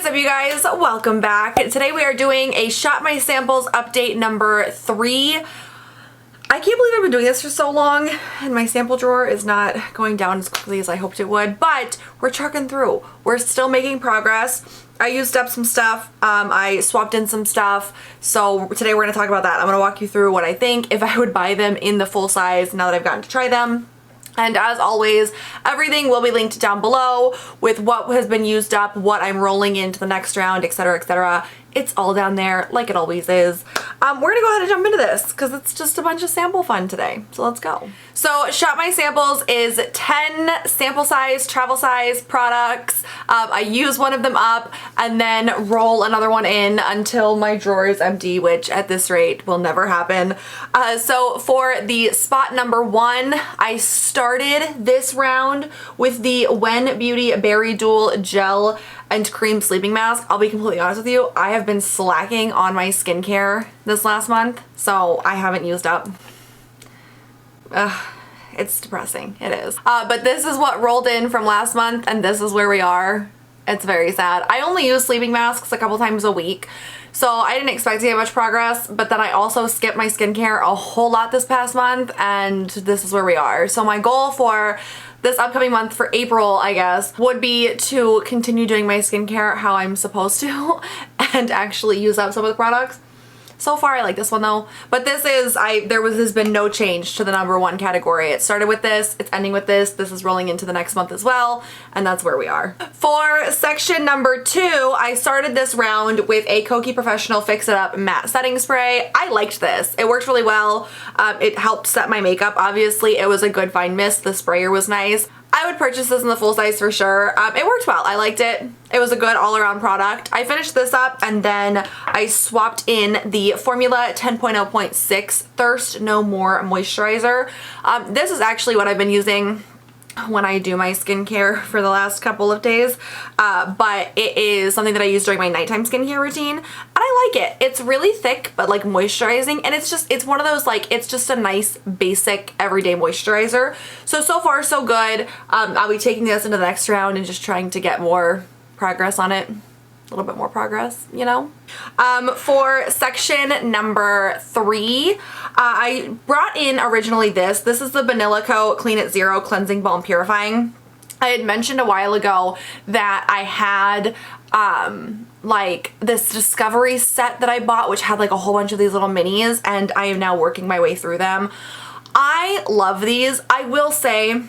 is up, you guys? Welcome back. Today we are doing a Shop My Samples update number 3. I can't believe I've been doing this for so long and my sample drawer is not going down as quickly as I hoped it would, but we're trucking through. We're still making progress. I used up some stuff. I swapped in some stuff. So today we're going to talk about that. I'm going to walk you through what I think, if I would buy them in the full size now that I've gotten to try them. And as always, everything will be linked down below with what has been used up, what I'm rolling into the next round, etc., etc. It's all down there like it always is. We're gonna go ahead and jump into this because it's just a bunch of sample fun today. So let's go. So Shop My Samples is 10 sample size, travel size products. I use one of them up and then roll another one in until my drawer is empty, which at this rate will never happen. So for the spot number 1, I started this round with the When Beauty Berry Dual Gel and Cream Sleeping Mask. I'll be completely honest with you, I have been slacking on my skincare this last month, so I haven't used up. It's depressing, it is. But this is what rolled in from last month and this is where we are. It's very sad. I only use sleeping masks a couple times a week, so I didn't expect to get much progress, but then I also skipped my skincare a whole lot this past month and this is where we are. So my goal for this upcoming month, for April, I guess, would be to continue doing my skincare how I'm supposed to and actually use up some of the products. So far I like this one though, but this is, there's been no change to the number 1 category. It started with this, it's ending with this is rolling into the next month as well, and that's where we are. For section number 2, I started this round with a Kokie Professional Fix It Up Matte Setting Spray. I liked this. It worked really well. It helped set my makeup. Obviously, it was a good fine mist. The sprayer was nice. I would purchase this in the full size for sure. It worked well. I liked it. It was a good all-around product. I finished this up and then I swapped in the Formula 10.0.6 Thirst No More Moisturizer. This is actually what I've been using when I do my skincare for the last couple of days, but it is something that I use during my nighttime skincare routine, and I like it. It's really thick but like moisturizing, and it's one of those, like, it's just a nice basic everyday moisturizer. So far so good. I'll be taking this into the next round and just trying to get more progress on it. A little bit more progress, you know. For section number 3, I brought in originally this is the Banila Clean at Zero Cleansing Balm Purifying. I had mentioned a while ago that I had like this Discovery set that I bought, which had like a whole bunch of these little minis, and I am now working my way through them. I love these. I will say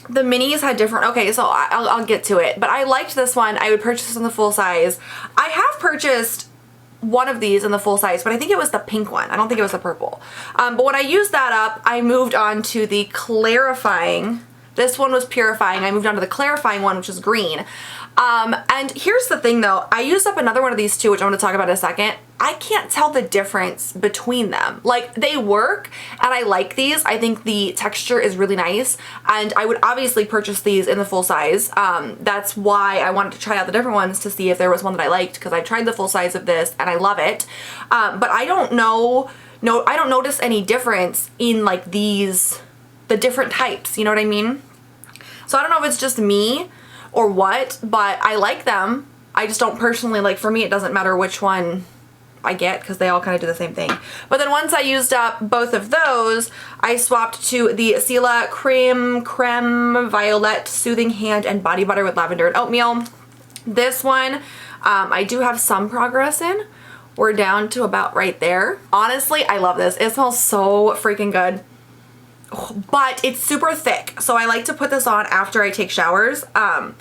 the minis had different, okay, so I'll get to it, but I liked this one. I would purchase this in the full size. I have purchased one of these in the full size, but I think it was the pink one. I don't think it was the purple. But when I used that up, I moved on to the Clarifying. This one was Purifying. I moved on to the Clarifying one, which is green. And here's the thing though, I used up another one of these too, which I'm going to talk about in a second. I can't tell the difference between them. Like, they work and I like these. I think the texture is really nice and I would obviously purchase these in the full size. That's why I wanted to try out the different ones to see if there was one that I liked, because I tried the full size of this and I love it. But I don't I don't notice any difference in like the different types, you know what I mean? So I don't know if it's just me or what, but I like them. I just don't personally, like, for me it doesn't matter which one I get because they all kind of do the same thing. But then once I used up both of those, I swapped to the Sila Creme Violet Soothing Hand and Body Butter with Lavender and Oatmeal. This one, I do have some progress in. We're down to about right there. Honestly, I love this. It smells so freaking good. But it's super thick, so I like to put this on after I take showers, and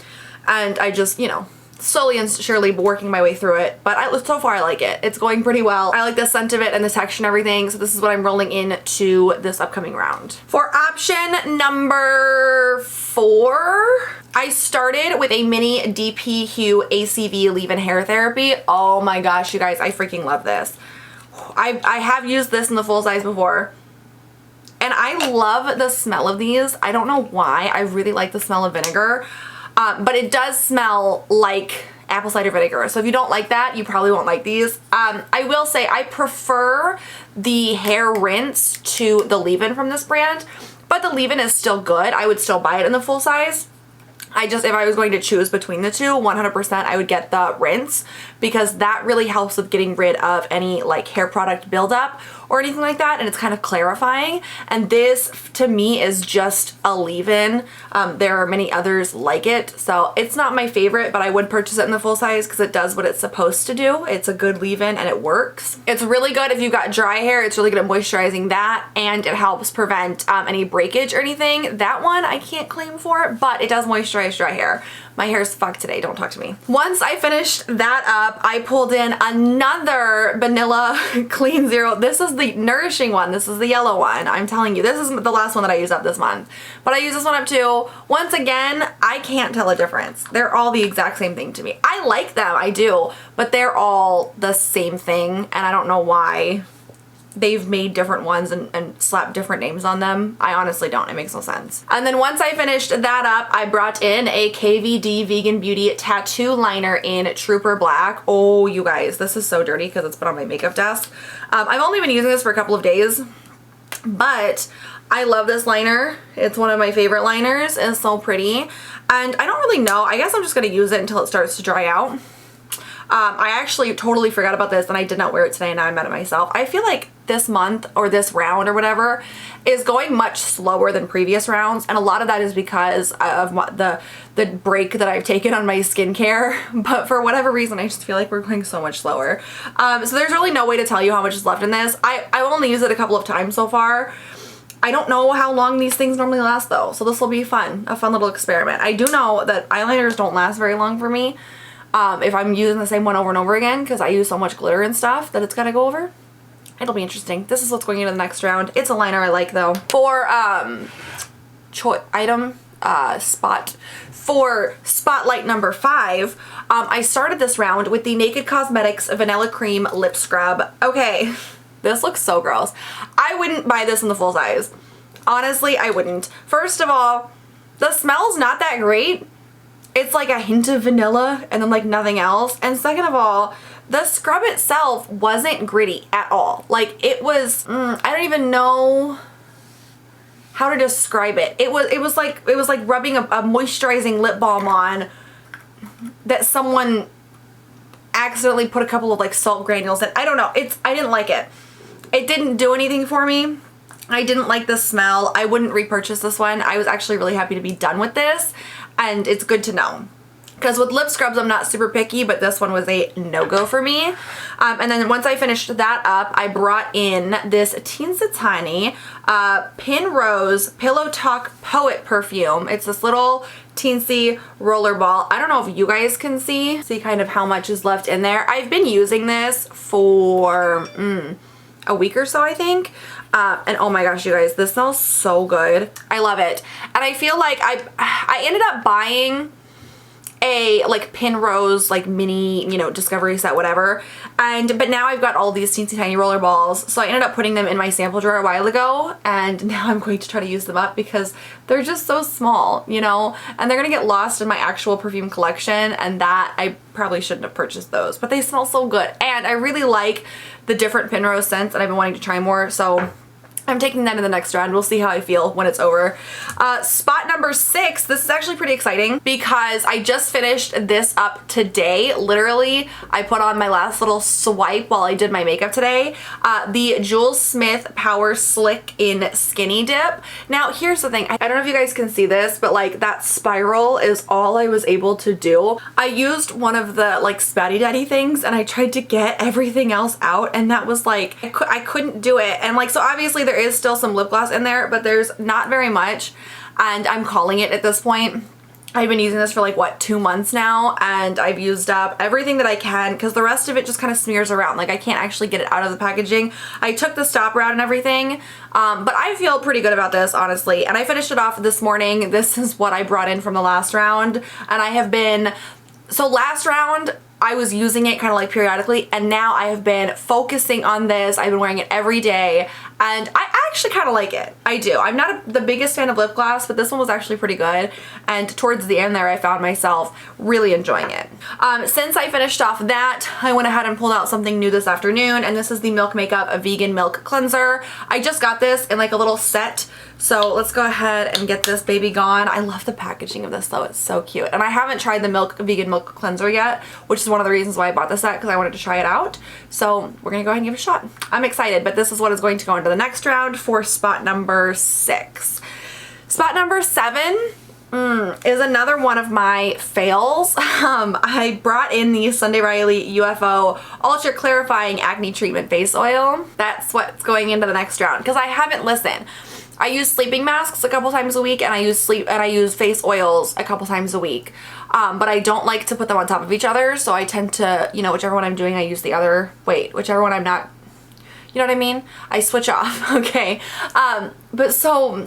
I just, you know, slowly and surely working my way through it, but so far I like it. It's going pretty well. I like the scent of it and the texture and everything, so this is what I'm rolling into this upcoming round. For option number 4, I started with a mini DPHue ACV leave-in hair therapy. Oh my gosh, you guys, I freaking love this. I have used this in the full size before. And I love the smell of these. I don't know why. I really like the smell of vinegar. But it does smell like apple cider vinegar. So if you don't like that, you probably won't like these. I will say I prefer the hair rinse to the leave-in from this brand. But the leave-in is still good. I would still buy it in the full size. if I was going to choose between the two, 100% I would get the rinse, because that really helps with getting rid of any like hair product buildup or anything like that, and it's kind of clarifying. And this to me is just a leave-in. There are many others like it, so it's not my favorite, but I would purchase it in the full size because it does what it's supposed to do. It's a good leave-in and it works. It's really good if you've got dry hair. It's really good at moisturizing that, and it helps prevent any breakage or anything. That one I can't claim for, but it does moisturize dry hair. My hair's fucked today, don't talk to me. Once I finished that up, I pulled in another Banila Clean Zero. This is the Nourishing one. This is the yellow one. I'm telling you, this is the last one that I used up this month. But I use this one up too. Once again, I can't tell a difference. They're all the exact same thing to me. I like them, I do, but they're all the same thing, and I don't know why they've made different ones and slapped different names on them. I honestly don't. It makes no sense. And then once I finished that up, I brought in a KVD Vegan Beauty tattoo liner in Trooper Black. Oh, you guys, this is so dirty because it's been on my makeup desk. I've only been using this for a couple of days, but I love this liner. It's one of my favorite liners. It's so pretty. And I don't really know. I guess I'm just going to use it until it starts to dry out. I actually totally forgot about this and I did not wear it today, and now I'm mad at myself. I feel like this month or this round or whatever is going much slower than previous rounds, and a lot of that is because of the break that I've taken on my skincare, but for whatever reason I just feel like we're going so much slower. So there's really no way to tell you how much is left in this. I've only used it a couple of times so far. I don't know how long these things normally last though, so this will be fun, a fun little experiment. I do know that eyeliners don't last very long for me. If I'm using the same one over and over again, because I use so much glitter and stuff that it's gotta go over. It'll be interesting. This is what's going into the next round. It's a liner I like though. For spotlight number 5, I started this round with the Naked Cosmetics Vanilla Cream Lip Scrub. Okay, this looks so gross. I wouldn't buy this in the full size. Honestly, I wouldn't. First of all, the smell's not that great. It's like a hint of vanilla and then like nothing else. And second of all, the scrub itself wasn't gritty at all. Like it was, I don't even know how to describe it. It was like rubbing a moisturizing lip balm on that someone accidentally put a couple of like salt granules in. I don't know. I didn't like it. It didn't do anything for me. I didn't like the smell. I wouldn't repurchase this one. I was actually really happy to be done with this, and it's good to know. Because with lip scrubs, I'm not super picky, but this one was a no-go for me. And then once I finished that up, I brought in this teensy tiny Pin Rose Pillow Talk Poet perfume. It's this little teensy roller ball. I don't know if you guys can see kind of how much is left in there. I've been using this for a week or so, I think. And oh my gosh, you guys, this smells so good. I love it. And I feel like I ended up buying a like Pin Rose like mini, you know, discovery set, whatever. But now I've got all these teensy tiny roller balls. So I ended up putting them in my sample drawer a while ago, and now I'm going to try to use them up because they're just so small, you know, and they're gonna get lost in my actual perfume collection, and that I probably shouldn't have purchased those, but they smell so good. And I really like the different Pin Rose scents, and I've been wanting to try more, so I'm taking that in the next round. We'll see how I feel when it's over. Spot number 6, this is actually pretty exciting because I just finished this up today. Literally, I put on my last little swipe while I did my makeup today. The Jules Smith Power Slick in Skinny Dip. Now, here's the thing. I don't know if you guys can see this, but like that spiral is all I was able to do. I used one of the like Spatty Daddy things and I tried to get everything else out, and that was like, I couldn't do it. And like, so obviously there is still some lip gloss in there, but there's not very much, and I'm calling it at this point. I've been using this for like what, 2 months now, and I've used up everything that I can because the rest of it just kind of smears around. Like I can't actually get it out of the packaging. I took the stopper out and everything, but I feel pretty good about this, honestly. And I finished it off this morning. This is what I brought in from the last round, and I have been, so last round I was using it kind of like periodically, and now I have been focusing on this. I've been wearing it every day, and I actually kind of like it. I do. I'm not the biggest fan of lip gloss, but this one was actually pretty good, and towards the end there I found myself really enjoying it. Since I finished off that, I went ahead and pulled out something new this afternoon, and this is the Milk Makeup Vegan Milk Cleanser. I just got this in like a little set, So let's go ahead and get this baby gone. I love the packaging of this though. It's so cute. And I haven't tried the vegan milk cleanser yet, which is one of the reasons why I bought this set, because I wanted to try it out. So we're gonna go ahead and give it a shot. I'm excited, but this is what is going to go into the next round for spot number 6. Spot number 7 is another one of my fails. I brought in the Sunday Riley UFO Ultra Clarifying Acne Treatment Face Oil. That's what's going into the next round, because I haven't listened. I use sleeping masks a couple times a week, and I use face oils a couple times a week. But I don't like to put them on top of each other, so I tend to, you know, whichever one I'm doing, I use the other. Wait, whichever one I'm not, you know what I mean? I switch off, okay? But so,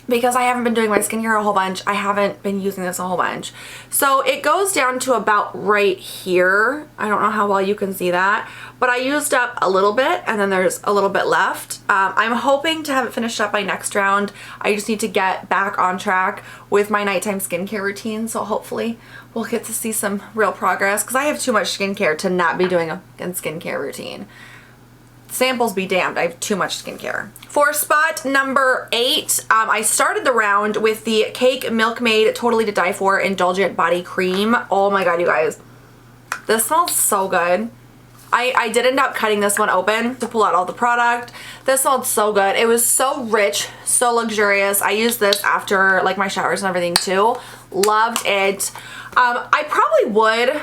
because I haven't been doing my skincare a whole bunch, I haven't been using this a whole bunch. So it goes down to about right here. I don't know how well you can see that, but I used up a little bit, and then there's a little bit left. I'm hoping to have it finished up by next round. I just need to get back on track with my nighttime skincare routine, so hopefully we'll get to see some real progress, because I have too much skincare to not be doing a skincare routine. Samples be damned, I have too much skincare. For spot number 8, I started the round with the Cake Milkmaid Totally to Die For Indulgent Body Cream. Oh my god, you guys. This smells so good. I did end up cutting this one open to pull out all the product. This smelled so good. It was so rich, so luxurious. I used this after like my showers and everything too. Loved it. I probably would...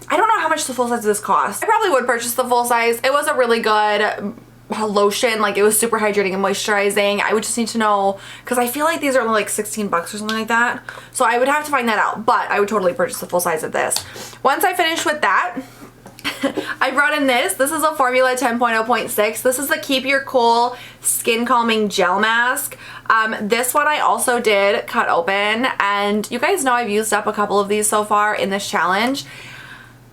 I don't know how much the full size of this cost. I probably would purchase the full size. It was a really good lotion. Like, it was super hydrating and moisturizing. I would just need to know, because I feel like these are only like 16 bucks or something like that. So I would have to find that out, but I would totally purchase the full size of this. Once I finish with that, I brought in this. This is a Formula 10.0.6. This is the Keep Your Cool Skin Calming Gel Mask. This one I also did cut open, and you guys know I've used up a couple of these so far in this challenge.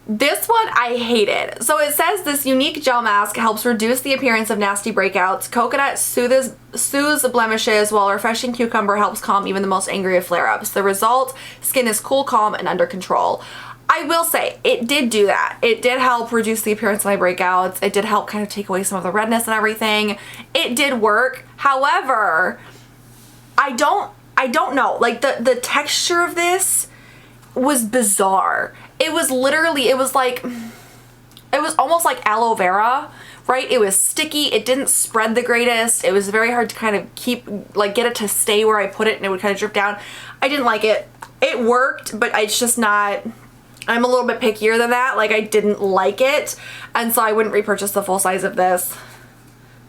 This one I hated. So it says this unique gel mask helps reduce the appearance of nasty breakouts. Coconut soothes blemishes, while refreshing cucumber helps calm even the most angry of flare-ups. The result, skin is cool, calm, and under control. I will say, it did do that. It did help reduce the appearance of my breakouts. It did help kind of take away some of the redness and everything. It did work. However, I don't know. Like, the texture of this was bizarre. It was literally, it was almost like aloe vera, right? It was sticky. It didn't spread the greatest. It was very hard to kind of keep, like, get it to stay where I put it, and it would kind of drip down. I didn't like it. It worked, but it's just not, I'm a little bit pickier than that. Like, I didn't like it, and so I wouldn't repurchase the full size of this,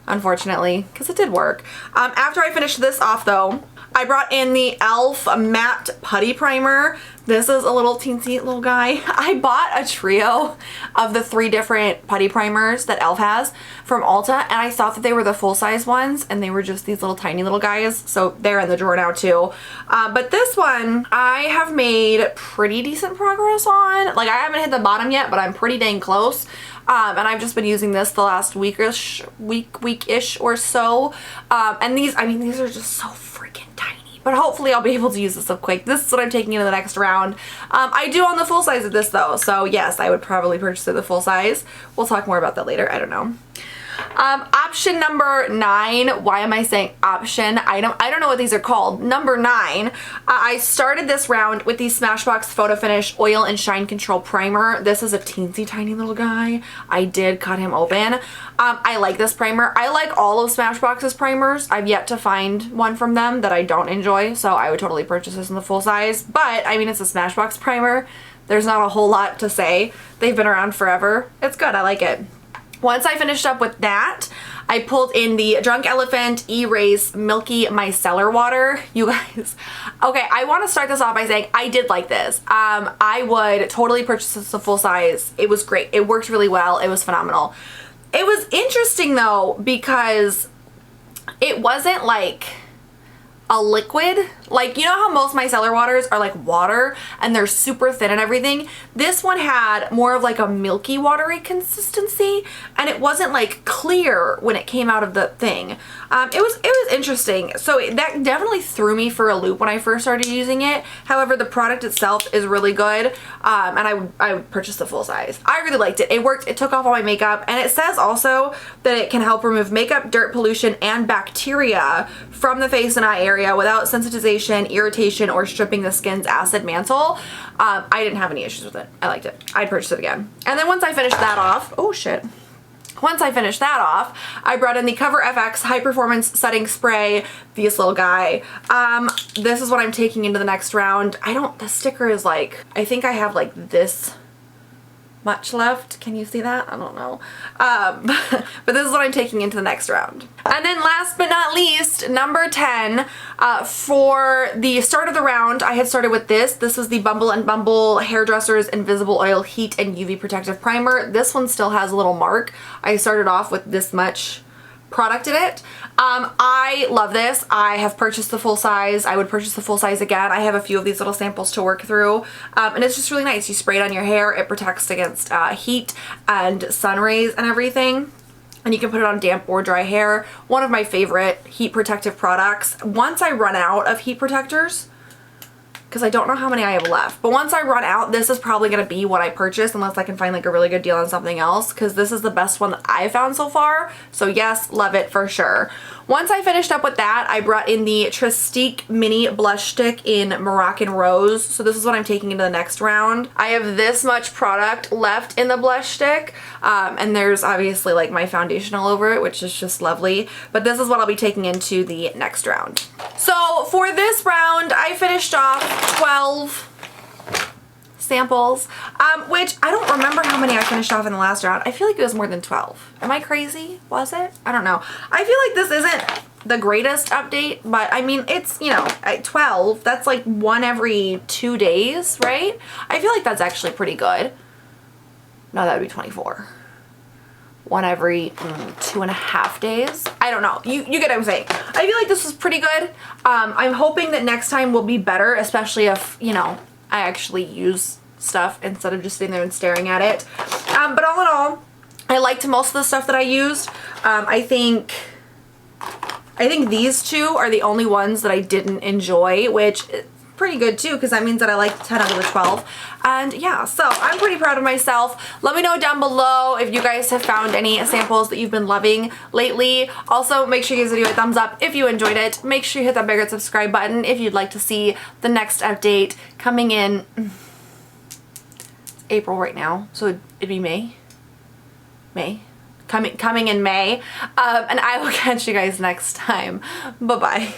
unfortunately, because it did work. After I finished this off, though, I brought in the e.l.f. Matte Putty Primer. This is a little teensy little guy. I bought a trio of the 3 different putty primers that e.l.f. has from Ulta, and I thought that they were the full-size ones, and they were just these little tiny little guys, so they're in the drawer now too. But this one, I have made pretty decent progress on. Like, I haven't hit the bottom yet, but I'm pretty dang close. And I've just been using this the last week-ish or so. And these, I mean, these are just so freaking tiny. But hopefully I'll be able to use this up quick. This is what I'm taking into the next round. I do own the full size of this though, so yes, I would probably purchase it the full size. We'll talk more about that later. I don't know. Option number 9. Why am I saying option? I don't know what these are called. Number 9. I started this round with the Smashbox Photo Finish Oil and Shine Control Primer. This is a teensy tiny little guy. I did cut him open. I like this primer. I like all of Smashbox's primers. I've yet to find one from them that I don't enjoy, so I would totally purchase this in the full size. But, I mean, it's a Smashbox primer. There's not a whole lot to say. They've been around forever. It's good. I like it. Once I finished up with that, I pulled in the Drunk Elephant Erase Milky Micellar Water. You guys, okay, I want to start this off by saying I did like this. I would totally purchase this a full size. It was great. It worked really well. It was phenomenal. It was interesting though, because it wasn't like a liquid. Like, you know how most micellar waters are like water and they're super thin and everything? This one had more of like a milky watery consistency, and it wasn't like clear when it came out of the thing. It was interesting. So that definitely threw me for a loop when I first started using it. However, the product itself is really good, and I would purchase the full size. I really liked it. It worked. It took off all my makeup, and it says also that it can help remove makeup, dirt, pollution, and bacteria from the face and eye area without sensitization, irritation, or stripping the skin's acid mantle. I didn't have any issues with it. I liked it. I'd purchase it again. And then once I finished that off, oh shit. Once I finished that off, I brought in the Cover FX High Performance Setting Spray, this little guy. This is what I'm taking into the next round. The sticker is like, I think I have like this much left. Can you see that? I don't know. But this is what I'm taking into the next round. And then last but not least, number 10, for the start of the round, I had started with this. This was the Bumble Hairdressers Invisible Oil Heat and UV Protective Primer. This one still has a little mark. I started off with this much product in it. I love this. I have purchased the full size. I would purchase the full size again. I have a few of these little samples to work through, and it's just really nice. You spray it on your hair. It protects against heat and sun rays and everything, and you can put it on damp or dry hair. One of my favorite heat protective products. Once I run out of heat protectors, because I don't know how many I have left, but once I run out, this is probably going to be what I purchase unless I can find like a really good deal on something else, because this is the best one that I've found so far. So yes, love it for sure. Once I finished up with that, I brought in the Trestique Mini Blush Stick in Moroccan Rose. So this is what I'm taking into the next round. I have this much product left in the blush stick, and there's obviously like my foundation all over it, which is just lovely. But this is what I'll be taking into the next round. So for this round, I finished off 12 samples, which I don't remember how many I finished off in the last round. I feel like it was more than 12. Am I crazy? Was it? I don't know. I feel like this isn't the greatest update, but I mean, it's, you know, at 12, that's like one every 2 days, right? I feel like that's actually pretty good. No, that would be 24. One every 2.5 days. I don't know. You get what I'm saying. I feel like this was pretty good. I'm hoping that next time will be better, especially if, you know, I actually use stuff instead of just sitting there and staring at it. But all in all, I liked most of the stuff that I used. I think these two are the only ones that I didn't enjoy, which is pretty good too, because that means that I liked 10 out of the 12. And yeah, so I'm pretty proud of myself. Let me know down below if you guys have found any samples that you've been loving lately. Also, make sure you give this video a thumbs up if you enjoyed it. Make sure you hit that big red subscribe button if you'd like to see the next update coming in April right now, so it'd be May. Coming in May. And I will catch you guys next time. Bye-bye.